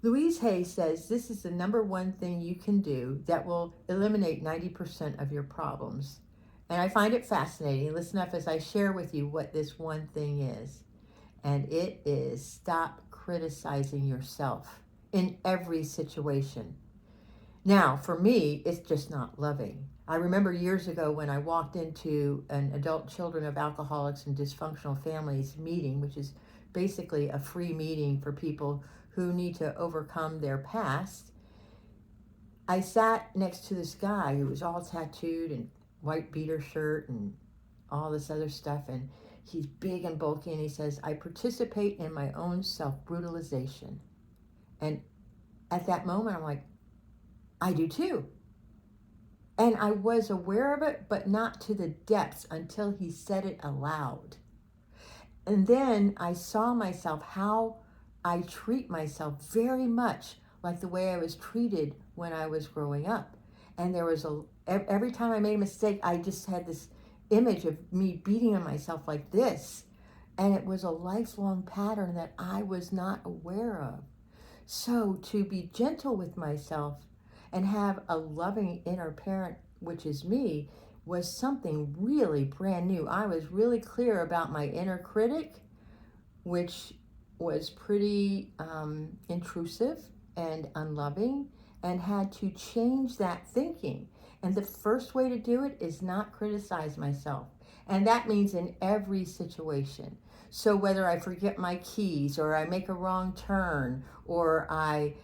Louise Hay says this is the number one thing you can do that will eliminate 90% of your problems. And I find it fascinating. Listen up as I share with you what this one thing is. And it is stop criticizing yourself in every situation. Now, for me, it's just not loving. I remember years ago when I walked into an adult children of alcoholics and dysfunctional families meeting, which is basically a free meeting for people who need to overcome their past. I sat next to this guy who was all tattooed and white beater shirt and all this other stuff, and he's big and bulky, and he says, I participate in my own self-brutalization. And at that moment, I'm like, I do too. And I was aware of it, but not to the depths until he said it aloud. And then I saw myself, how I treat myself very much like the way I was treated when I was growing up. And there was every time I made a mistake, I just had this image of me beating on myself like this. And it was a lifelong pattern that I was not aware of. So to be gentle with myself and have a loving inner parent, which is me, was something really brand new. I was really clear about my inner critic, which was pretty intrusive and unloving, and had to change that thinking. And the first way to do it is not criticize myself. And that means in every situation. So whether I forget my keys, or I make a wrong turn, or I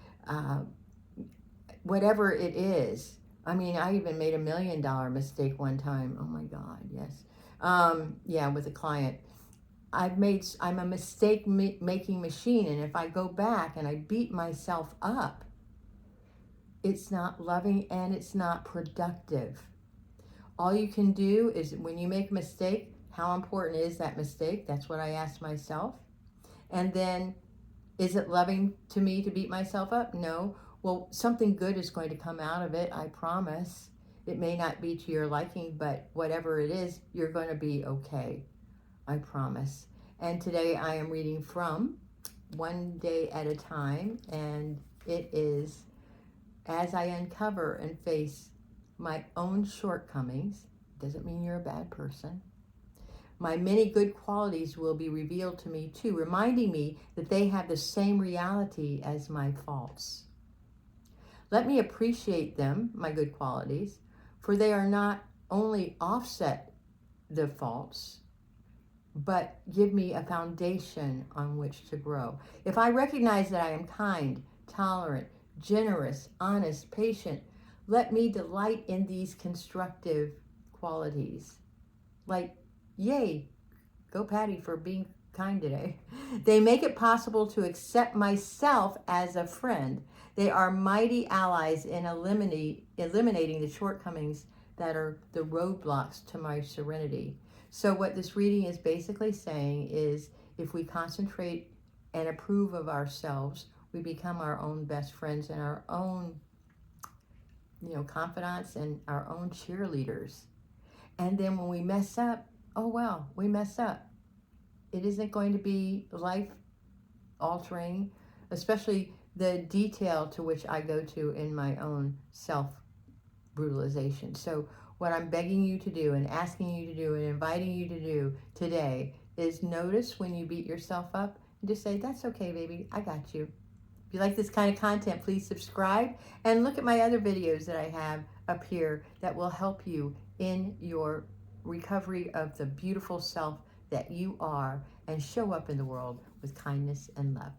whatever it is. I mean, I even made $1 million mistake one time. Oh my God, yes. Yeah, with a client. I'm a mistake making machine. And if I go back and I beat myself up, it's not loving and it's not productive. All you can do is, when you make a mistake, how important is that mistake? That's what I asked myself. And then, is it loving to me to beat myself up? No. Well, something good is going to come out of it, I promise. It may not be to your liking, but whatever it is, you're going to be okay. I promise. And today I am reading from One Day at a Time, and it is, as I uncover and face my own shortcomings, doesn't mean you're a bad person, my many good qualities will be revealed to me too, reminding me that they have the same reality as my faults. Let me appreciate them, my good qualities, for they are not only offset the faults, but give me a foundation on which to grow. If I recognize that I am kind, tolerant, generous, honest, patient, let me delight in these constructive qualities. Like, yay, go Patty for being kind today. They make it possible to accept myself as a friend. They are mighty allies in eliminating the shortcomings that are the roadblocks to my serenity. So what this reading is basically saying is, if we concentrate and approve of ourselves, we become our own best friends and our own, confidants and our own cheerleaders. And then when we mess up, oh well, we mess up. It isn't going to be life-altering, especially the detail to which I go to in my own self-brutalization. So what I'm begging you to do and asking you to do and inviting you to do today is notice when you beat yourself up and just say, that's okay, baby, I got you. If you like this kind of content, please subscribe and look at my other videos that I have up here that will help you in your recovery of the beautiful self that you are, and show up in the world with kindness and love.